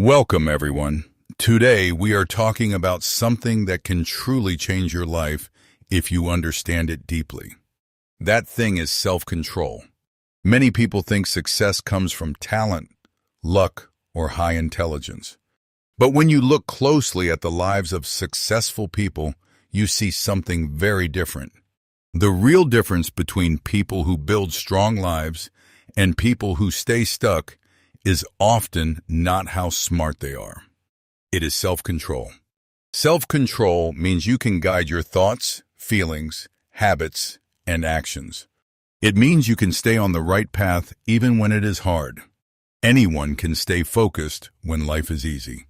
Welcome, everyone. Today, we are talking about something that can truly change your life if you understand it deeply. That thing is self-control. Many people think success comes from talent, luck, or high intelligence. But when you look closely at the lives of successful people, you see something very different. The real difference between people who build strong lives and people who stay stuck is often not how smart they are. It is self-control. Self-control means you can guide your thoughts, feelings, habits, and actions. It means you can stay on the right path even when it is hard. Anyone can stay focused when life is easy.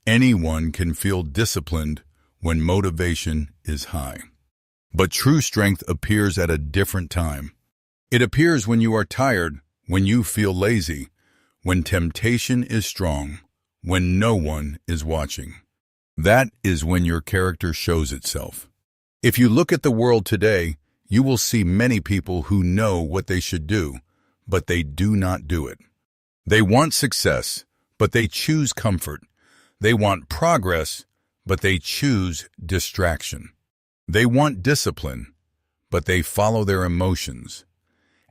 Anyone can feel disciplined when motivation is high. But true strength appears at a different time. It appears when you are tired, when you feel lazy, when temptation is strong, when no one is watching. That is when your character shows itself. If you look at the world today, you will see many people who know what they should do, but they do not do it. They want success, but they choose comfort. They want progress, but they choose distraction. They want discipline, but they follow their emotions.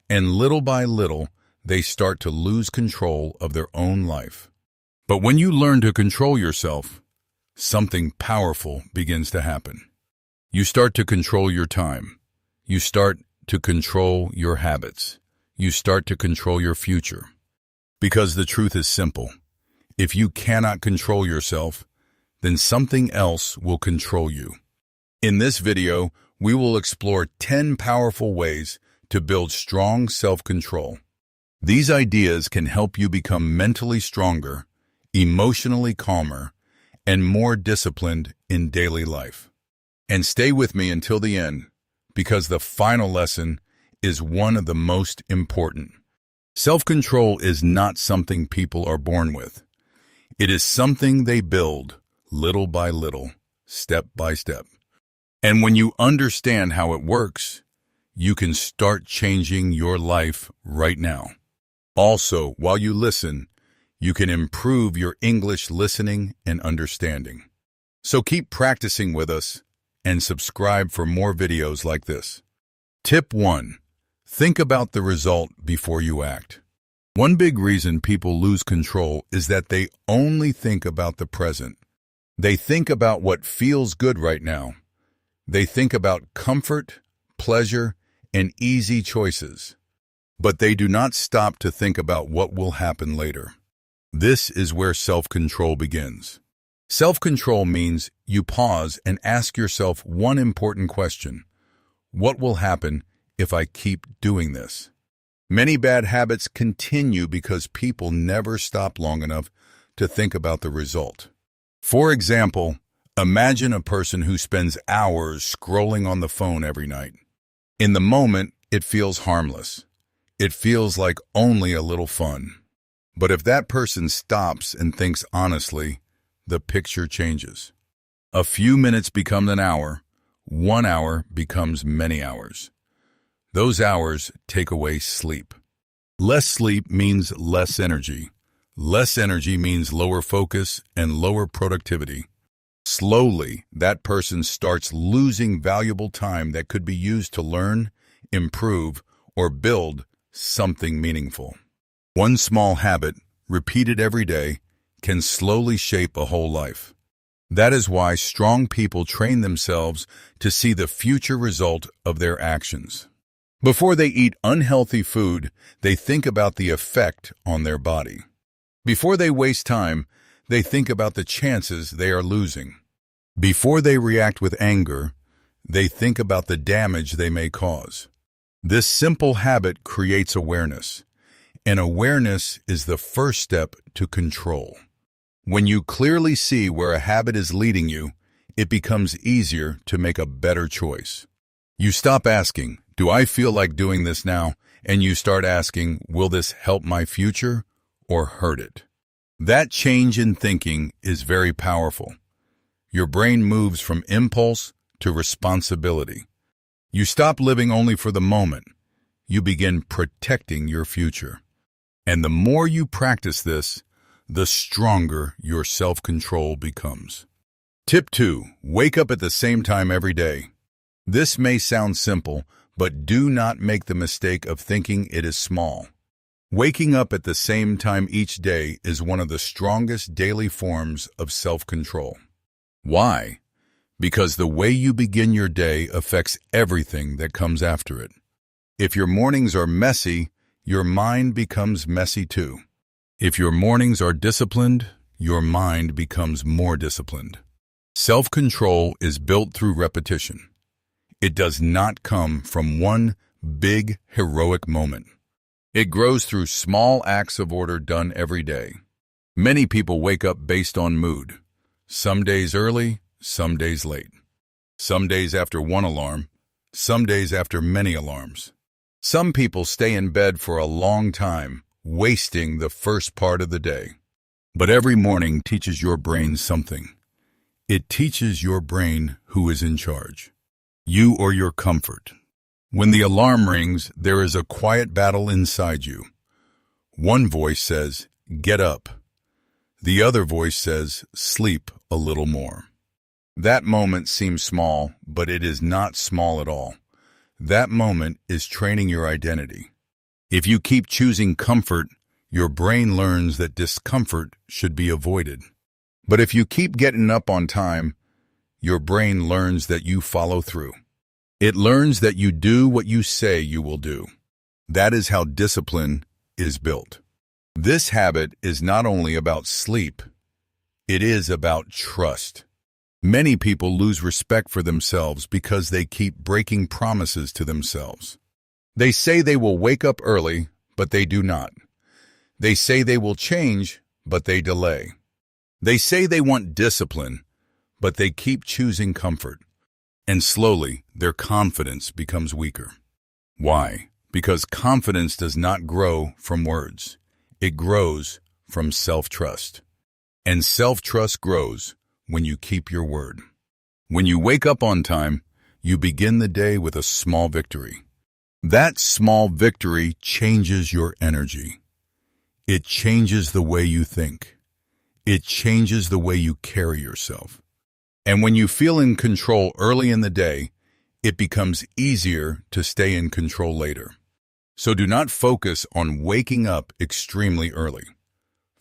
And little by little, they start to lose control of their own life. But when you learn to control yourself, something powerful begins to happen. You start to control your time. You start to control your habits. You start to control your future. Because the truth is simple. If you cannot control yourself, then something else will control you. In this video, we will explore 10 powerful ways to build strong self-control. These ideas can help you become mentally stronger, emotionally calmer, and more disciplined in daily life. And stay with me until the end, because the final lesson is one of the most important. Self-control is not something people are born with. It is something they build little by little, step by step. And when you understand how it works, you can start changing your life right now. Also, while you listen, you can improve your English listening and understanding. So keep practicing with us and subscribe for more videos like this. Tip 1. Think about the result before you act. One big reason people lose control is that they only think about the present. They think about what feels good right now. They think about comfort, pleasure, and easy choices. But they do not stop to think about what will happen later. This is where self-control begins. Self-control means you pause and ask yourself one important question. What will happen if I keep doing this? Many bad habits continue because people never stop long enough to think about the result. For example, imagine a person who spends hours scrolling on the phone every night. In the moment, it feels harmless. It feels like only a little fun. But if that person stops and thinks honestly, the picture changes. A few minutes become an hour. 1 hour becomes many hours. Those hours take away sleep. Less sleep means less energy. Less energy means lower focus and lower productivity. Slowly, that person starts losing valuable time that could be used to learn, improve, or build something meaningful. One small habit, repeated every day, can slowly shape a whole life. That is why strong people train themselves to see the future result of their actions. Before they eat unhealthy food, they think about the effect on their body. Before they waste time, they think about the chances they are losing. Before they react with anger, they think about the damage they may cause. This simple habit creates awareness, and awareness is the first step to control. When you clearly see where a habit is leading you, it becomes easier to make a better choice. You stop asking, "Do I feel like doing this now?" and you start asking, "Will this help my future or hurt it?" That change in thinking is very powerful. Your brain moves from impulse to responsibility. You stop living only for the moment. You begin protecting your future. And the more you practice this, the stronger your self-control becomes. Tip 2. Wake up at the same time every day. This may sound simple, but do not make the mistake of thinking it is small. Waking up at the same time each day is one of the strongest daily forms of self-control. Why? Because the way you begin your day affects everything that comes after it. If your mornings are messy, your mind becomes messy too. If your mornings are disciplined, your mind becomes more disciplined. Self-control is built through repetition. It does not come from one big, heroic moment. It grows through small acts of order done every day. Many people wake up based on mood. Some days early, some days late. Some days after one alarm, some days after many alarms. Some people stay in bed for a long time, wasting the first part of the day. But every morning teaches your brain something. It teaches your brain who is in charge, you or your comfort. When the alarm rings, there is a quiet battle inside you. One voice says, "Get up." The other voice says, "Sleep a little more." That moment seems small, but it is not small at all. That moment is training your identity. If you keep choosing comfort, your brain learns that discomfort should be avoided. But if you keep getting up on time, your brain learns that you follow through. It learns that you do what you say you will do. That is how discipline is built. This habit is not only about sleep, it is about trust. Many people lose respect for themselves because they keep breaking promises to themselves. They say they will wake up early, but they do not. They say they will change, but they delay. They say they want discipline, but they keep choosing comfort. And slowly, their confidence becomes weaker. Why? Because confidence does not grow from words. It grows from self-trust. And self-trust grows when you keep your word. When you wake up on time, you begin the day with a small victory. That small victory changes your energy. It changes the way you think. It changes the way you carry yourself. And when you feel in control early in the day, it becomes easier to stay in control later. So do not focus on waking up extremely early.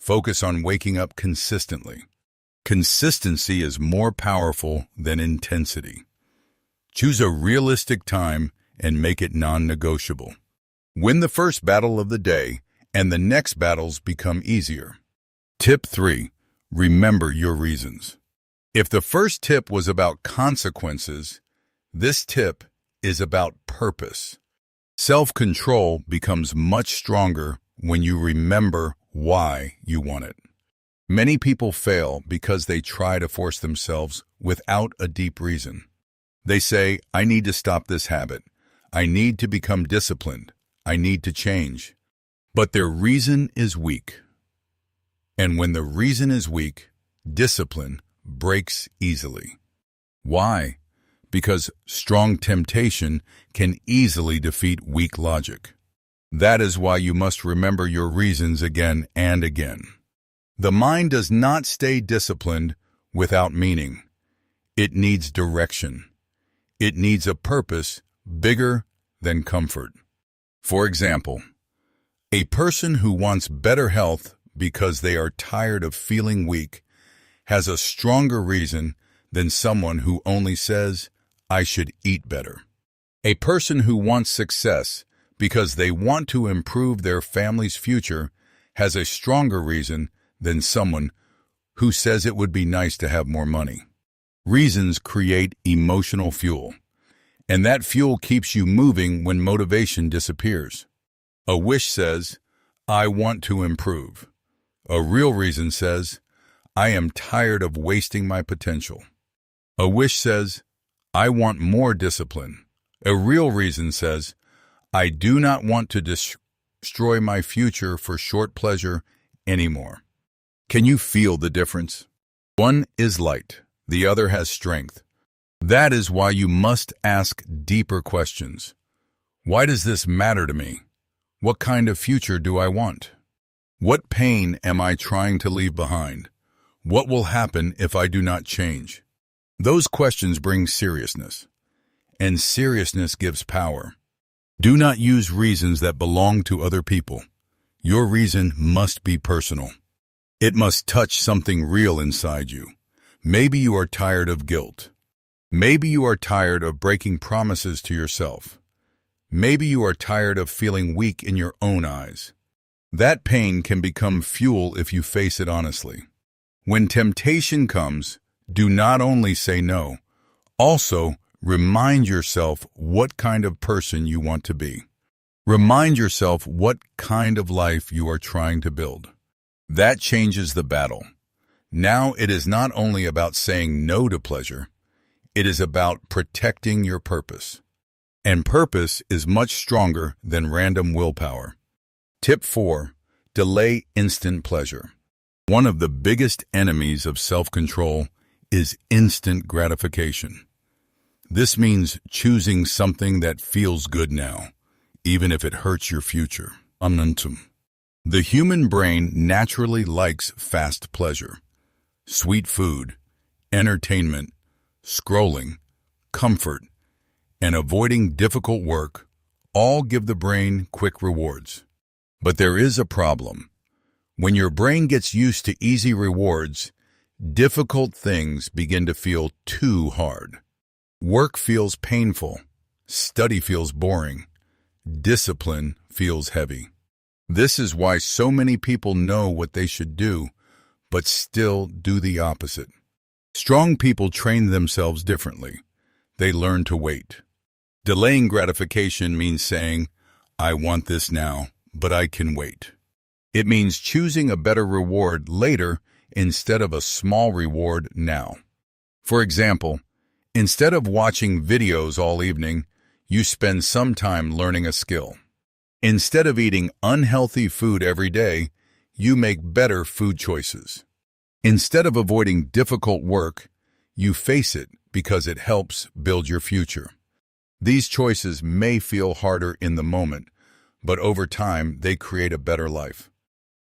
Focus on waking up consistently. Consistency is more powerful than intensity. Choose a realistic time and make it non-negotiable. Win the first battle of the day, and the next battles become easier. Tip 3. Remember your reasons. If the first tip was about consequences, this tip is about purpose. Self-control becomes much stronger when you remember why you want it. Many people fail because they try to force themselves without a deep reason. They say, "I need to stop this habit. I need to become disciplined. I need to change." But their reason is weak. And when the reason is weak, discipline breaks easily. Why? Because strong temptation can easily defeat weak logic. That is why you must remember your reasons again and again. The mind does not stay disciplined without meaning. It needs direction. It needs a purpose bigger than comfort. For example, a person who wants better health because they are tired of feeling weak has a stronger reason than someone who only says, "I should eat better." A person who wants success because they want to improve their family's future has a stronger reason than someone who says it would be nice to have more money. Reasons create emotional fuel, and that fuel keeps you moving when motivation disappears. A wish says, "I want to improve." A real reason says, "I am tired of wasting my potential." A wish says, "I want more discipline." A real reason says, "I do not want to destroy my future for short pleasure anymore." Can you feel the difference? One is light, the other has strength. That is why you must ask deeper questions. Why does this matter to me? What kind of future do I want? What pain am I trying to leave behind? What will happen if I do not change? Those questions bring seriousness, and seriousness gives power. Do not use reasons that belong to other people. Your reason must be personal. It must touch something real inside you. Maybe you are tired of guilt. Maybe you are tired of breaking promises to yourself. Maybe you are tired of feeling weak in your own eyes. That pain can become fuel if you face it honestly. When temptation comes, do not only say no, also remind yourself what kind of person you want to be. Remind yourself what kind of life you are trying to build. That changes the battle. Now it is not only about saying no to pleasure, it is about protecting your purpose. And purpose is much stronger than random willpower. Tip 4. Delay instant pleasure. One of the biggest enemies of self-control is instant gratification. This means choosing something that feels good now, even if it hurts your future. The human brain naturally likes fast pleasure. Sweet food, entertainment, scrolling, comfort, and avoiding difficult work all give the brain quick rewards. But there is a problem. When your brain gets used to easy rewards, difficult things begin to feel too hard. Work feels painful, study feels boring, discipline feels heavy. This is why so many people know what they should do, but still do the opposite. Strong people train themselves differently. They learn to wait. Delaying gratification means saying, I want this now, but I can wait. It means choosing a better reward later instead of a small reward now. For example, instead of watching videos all evening, you spend some time learning a skill. Instead of eating unhealthy food every day, you make better food choices. Instead of avoiding difficult work, you face it because it helps build your future. These choices may feel harder in the moment, but over time they create a better life.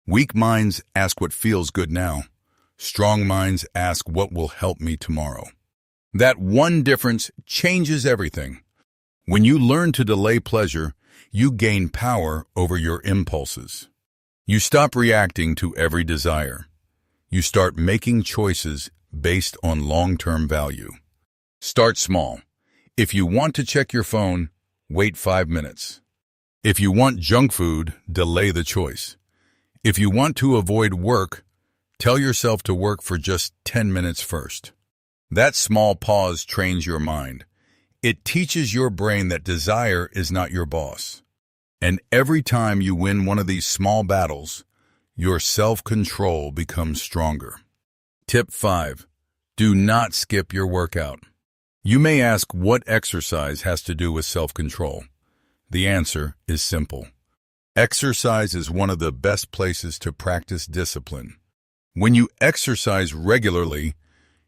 Weak minds ask what feels good now. Strong minds ask what will help me tomorrow. That one difference changes everything. When you learn to delay pleasure, you gain power over your impulses. You stop reacting to every desire. You start making choices based on long-term value. Start small. If you want to check your phone, wait 5 minutes. If you want junk food, delay the choice. If you want to avoid work, tell yourself to work for just 10 minutes first. That small pause trains your mind. It teaches your brain that desire is not your boss. And every time you win one of these small battles, your self-control becomes stronger. Tip 5. Do not skip your workout. You may ask what exercise has to do with self-control. The answer is simple. Exercise is one of the best places to practice discipline. When you exercise regularly,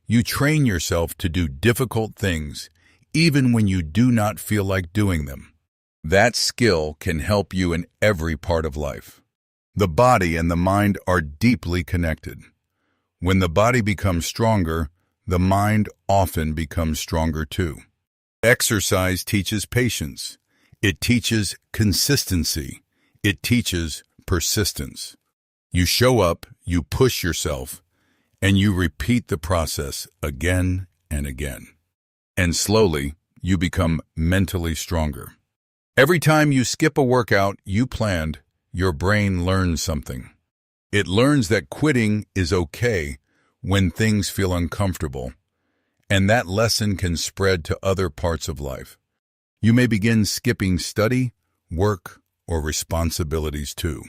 you train yourself to do difficult things, even when you do not feel like doing them. That skill can help you in every part of life. The body and the mind are deeply connected. When the body becomes stronger, the mind often becomes stronger too. Exercise teaches patience. It teaches consistency. It teaches persistence. You show up, you push yourself, and you repeat the process again and again. And slowly, you become mentally stronger. Every time you skip a workout you planned, your brain learns something. It learns that quitting is okay when things feel uncomfortable, and that lesson can spread to other parts of life. You may begin skipping study, work, or responsibilities too.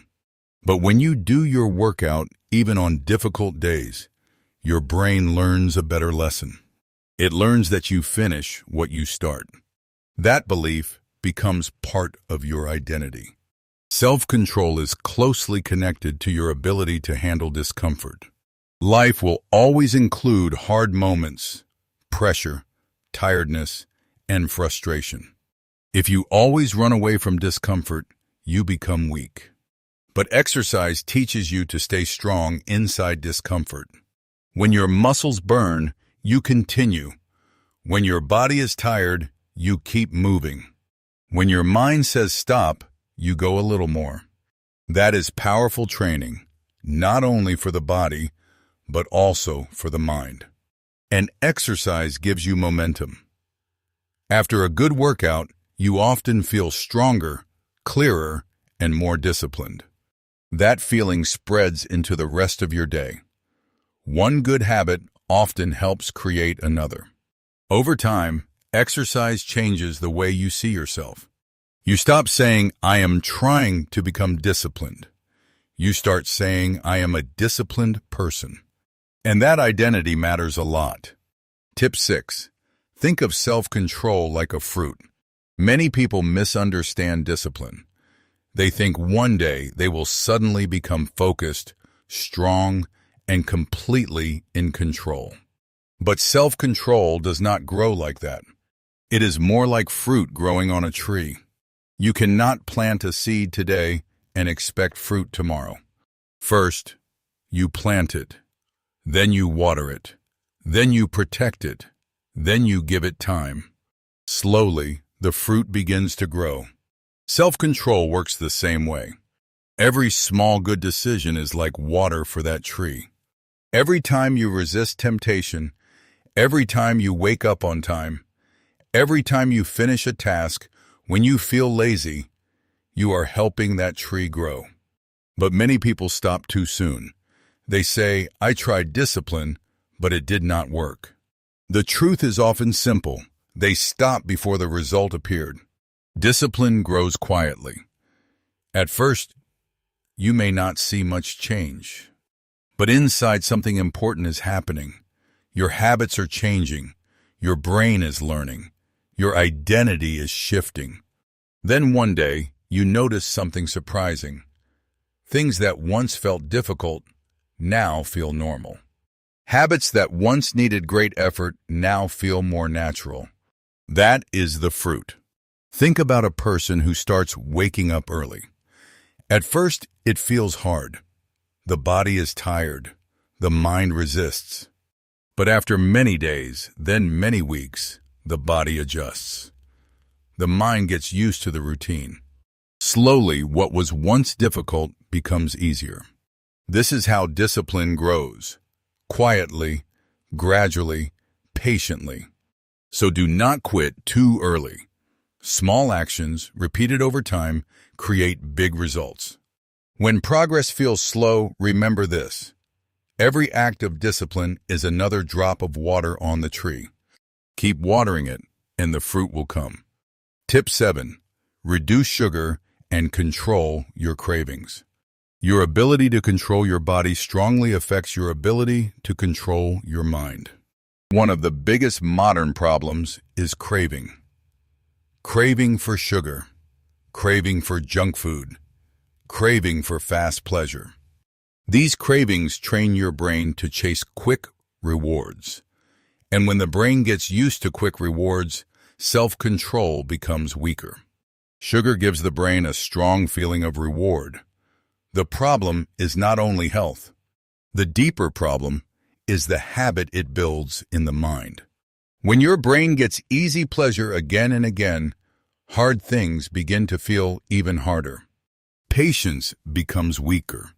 But when you do your workout, even on difficult days, your brain learns a better lesson. It learns that you finish what you start. That belief becomes part of your identity. Self-control is closely connected to your ability to handle discomfort. Life will always include hard moments, pressure, tiredness, and frustration. If you always run away from discomfort, you become weak. But exercise teaches you to stay strong inside discomfort. When your muscles burn, you continue. When your body is tired, you keep moving. When your mind says stop, you go a little more. That is powerful training, not only for the body, but also for the mind. And exercise gives you momentum. After a good workout, you often feel stronger, clearer, and more disciplined. That feeling spreads into the rest of your day. One good habit often helps create another. Over time, exercise changes the way you see yourself. You stop saying, "I am trying to become disciplined." You start saying, "I am a disciplined person." And that identity matters a lot. Tip 6. Think of self-control like a fruit. Many people misunderstand discipline. They think one day they will suddenly become focused, strong, and completely in control. But self-control does not grow like that. It is more like fruit growing on a tree. You cannot plant a seed today and expect fruit tomorrow. First, you plant it. Then you water it. Then you protect it. Then you give it time. Slowly, the fruit begins to grow. Self-control works the same way. Every small good decision is like water for that tree. Every time you resist temptation, every time you wake up on time, every time you finish a task, when you feel lazy, you are helping that tree grow. But many people stop too soon. They say, "I tried discipline, but it did not work." The truth is often simple. They stop before the result appeared. Discipline grows quietly. At first, you may not see much change. But inside, something important is happening. Your habits are changing. Your brain is learning. Your identity is shifting. Then one day, you notice something surprising. Things that once felt difficult now feel normal. Habits that once needed great effort now feel more natural. That is the fruit. Think about a person who starts waking up early. At first, it feels hard. The body is tired. The mind resists. But after many days, then many weeks, the body adjusts. The mind gets used to the routine. Slowly, what was once difficult becomes easier. This is how discipline grows. Quietly, gradually, patiently. So do not quit too early. Small actions, repeated over time, create big results. When progress feels slow, remember this. Every act of discipline is another drop of water on the tree. Keep watering it, and the fruit will come. Tip 7. Reduce sugar and control your cravings. Your ability to control your body strongly affects your ability to control your mind. One of the biggest modern problems is craving. Craving for sugar, craving for junk food, craving for fast pleasure. These cravings train your brain to chase quick rewards. And when the brain gets used to quick rewards, self-control becomes weaker. Sugar gives the brain a strong feeling of reward. The problem is not only health. The deeper problem is the habit it builds in the mind. When your brain gets easy pleasure again and again, hard things begin to feel even harder. Patience becomes weaker.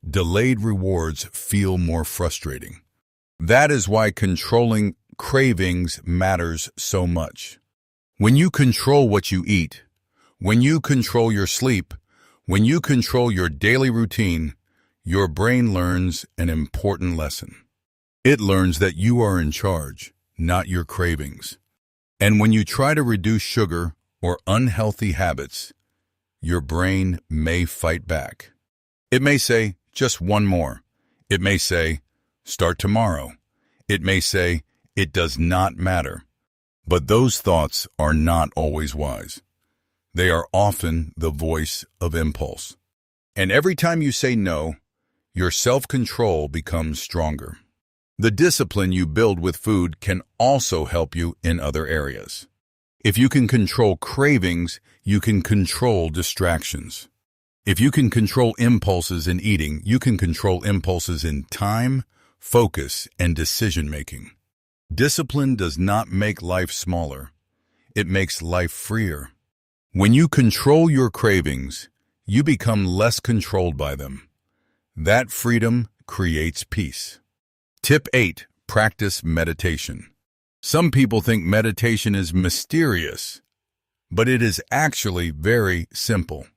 Delayed rewards feel more frustrating. That is why controlling cravings matters so much. When you control what you eat, when you control your sleep, when you control your daily routine, your brain learns an important lesson. It learns that you are in charge, not your cravings. And when you try to reduce sugar or unhealthy habits, your brain may fight back. It may say, "Just one more." It may say, "Start tomorrow." It may say, "It does not matter." But those thoughts are not always wise. They are often the voice of impulse. And every time you say no, your self-control becomes stronger. The discipline you build with food can also help you in other areas. If you can control cravings, you can control distractions. If you can control impulses in eating, you can control impulses in time, focus, and decision-making. Discipline does not make life smaller. It makes life freer. When you control your cravings, you become less controlled by them. That freedom creates peace. Tip 8. Practice meditation. Some people think meditation is mysterious, but it is actually very simple.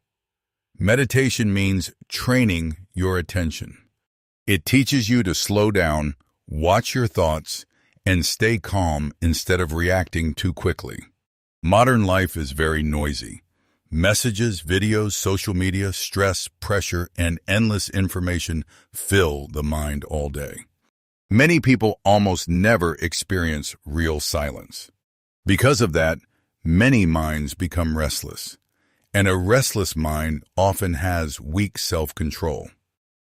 Meditation means training your attention. It teaches you to slow down, watch your thoughts, and stay calm instead of reacting too quickly. Modern life is very noisy. Messages, videos, social media, stress, pressure, and endless information fill the mind all day. Many people almost never experience real silence. Because of that, many minds become restless, and a restless mind often has weak self-control.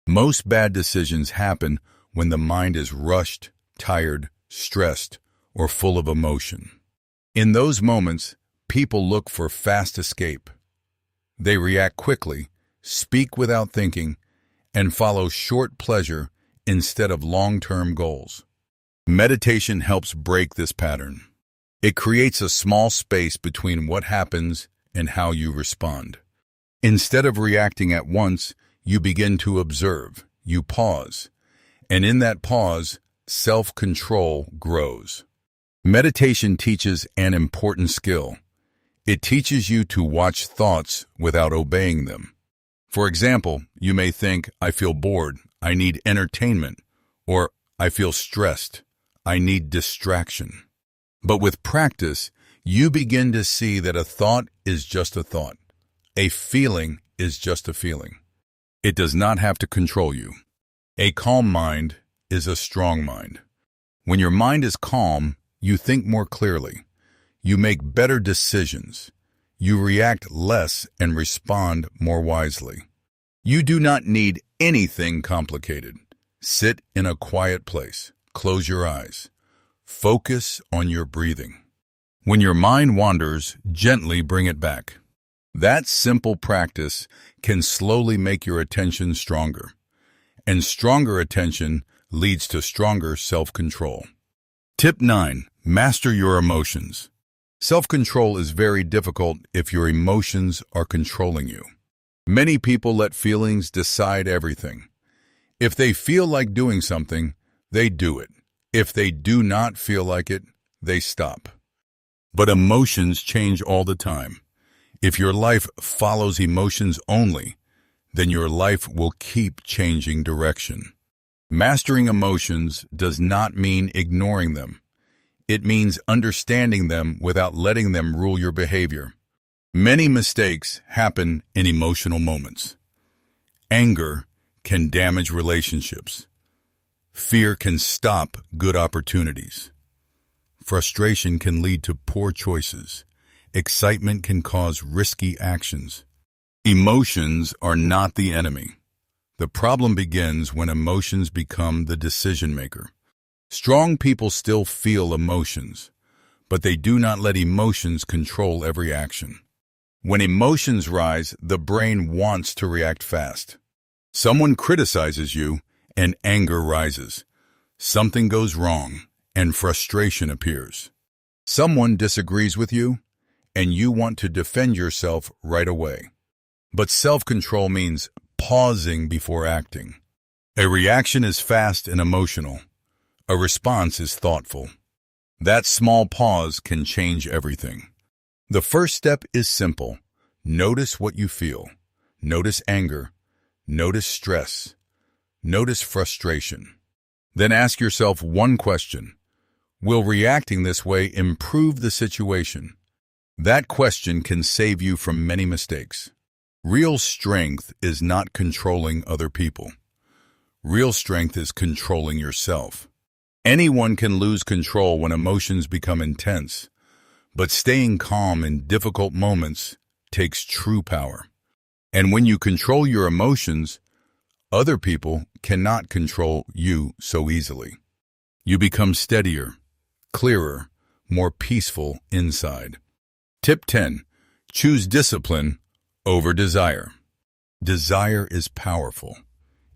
Most bad decisions happen when the mind is rushed, tired, stressed, or full of emotion. In those moments, people look for fast escape. They react quickly, speak without thinking, and follow short pleasure instead of long-term goals. Meditation helps break this pattern. It creates a small space between what happens and how you respond. Instead of reacting at once, you begin to observe, you pause, and in that pause, self-control grows. Meditation teaches an important skill. It teaches you to watch thoughts without obeying them. For example, you may think, I feel bored, I need entertainment, or I feel stressed, I need distraction. But with practice, you begin to see that a thought is just a thought. A feeling is just a feeling. It does not have to control you. A calm mind is a strong mind. When your mind is calm, you think more clearly. You make better decisions. You react less and respond more wisely. You do not need anything complicated. Sit in a quiet place. Close your eyes. Focus on your breathing. When your mind wanders, gently bring it back. That simple practice can slowly make your attention stronger. And stronger attention leads to stronger self-control. Tip 9. Master your emotions. Self-control is very difficult if your emotions are controlling you. Many people let feelings decide everything. If they feel like doing something, they do it. If they do not feel like it, they stop. But emotions change all the time. If your life follows emotions only, then your life will keep changing direction. Mastering emotions does not mean ignoring them. It means understanding them without letting them rule your behavior. Many mistakes happen in emotional moments. Anger can damage relationships. Fear can stop good opportunities. Frustration can lead to poor choices. Excitement can cause risky actions. Emotions are not the enemy. The problem begins when emotions become the decision maker. Strong people still feel emotions, but they do not let emotions control every action. When emotions rise, the brain wants to react fast. Someone criticizes you, and anger rises. Something goes wrong, and frustration appears. Someone disagrees with you, and you want to defend yourself right away. But self-control means pausing before acting. A reaction is fast and emotional. A response is thoughtful. That small pause can change everything. The first step is simple. Notice what you feel. Notice anger. Notice stress. Notice frustration. Then ask yourself one question. Will reacting this way improve the situation? That question can save you from many mistakes. Real strength is not controlling other people. Real strength is controlling yourself. Anyone can lose control when emotions become intense, but staying calm in difficult moments takes true power. And when you control your emotions, other people cannot control you so easily. You become steadier, clearer, more peaceful inside. Tip 10. Choose discipline over desire. Desire is powerful.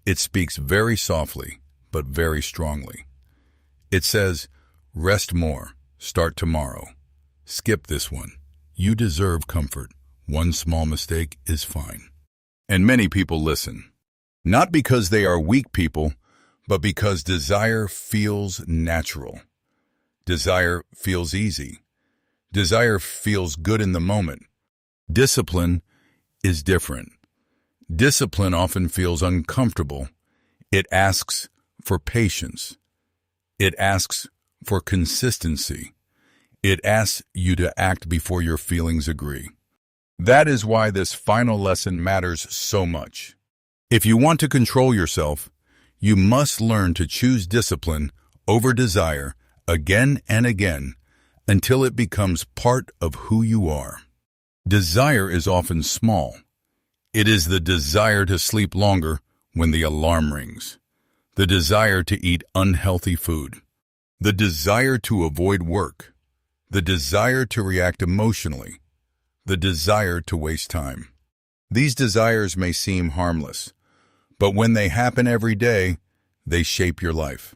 It speaks very softly, but very strongly. It says, rest more, start tomorrow. Skip this one. You deserve comfort. One small mistake is fine. And many people listen. Not because they are weak people, but because desire feels natural. Desire feels easy. Desire feels good in the moment. Discipline is different. Discipline often feels uncomfortable. It asks for patience. It asks for consistency. It asks you to act before your feelings agree. That is why this final lesson matters so much. If you want to control yourself, you must learn to choose discipline over desire again and again until it becomes part of who you are. Desire is often small. It is the desire to sleep longer when the alarm rings, the desire to eat unhealthy food, the desire to avoid work, the desire to react emotionally, the desire to waste time. These desires may seem harmless, but when they happen every day, they shape your life.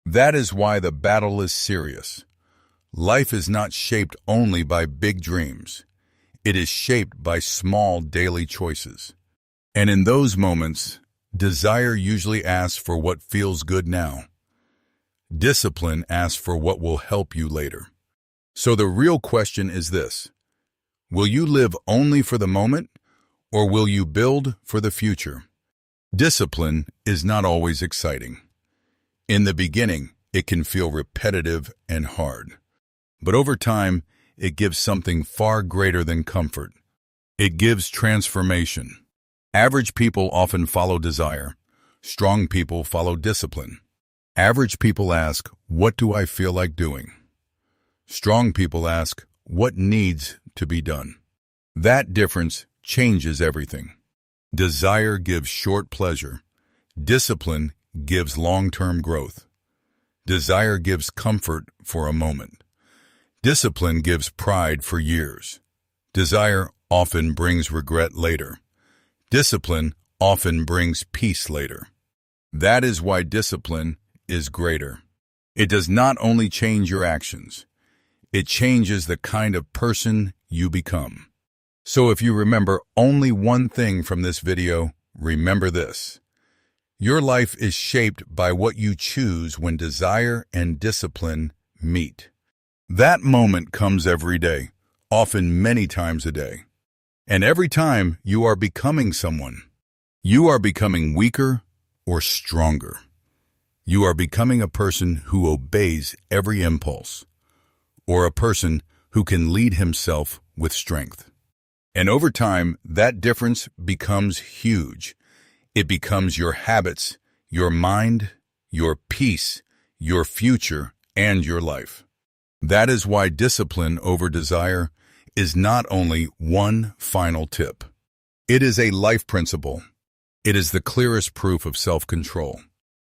That is why the battle is serious. Life is not shaped only by big dreams. It is shaped by small daily choices. And in those moments, desire usually asks for what feels good now. Discipline asks for what will help you later. So the real question is this: will you live only for the moment, or will you build for the future? Discipline is not always exciting. In the beginning, it can feel repetitive and hard. But over time, it gives something far greater than comfort. It gives transformation. Average people often follow desire. Strong people follow discipline. Average people ask, what do I feel like doing? Strong people ask, what needs to be done? That difference changes everything. Desire gives short pleasure. Discipline gives long-term growth. Desire gives comfort for a moment. Discipline gives pride for years. Desire often brings regret later. Discipline often brings peace later. That is why discipline is greater. It does not only change your actions, it changes the kind of person you become. So if you remember only one thing from this video, remember this: your life is shaped by what you choose when desire and discipline meet. That moment comes every day, often many times a day. And every time you are becoming someone. You are becoming weaker or stronger. You are becoming a person who obeys every impulse, or a person who can lead himself with strength. And over time, that difference becomes huge. It becomes your habits, your mind, your peace, your future, and your life. That is why discipline over desire is not only one final tip. It is a life principle. It is the clearest proof of self-control.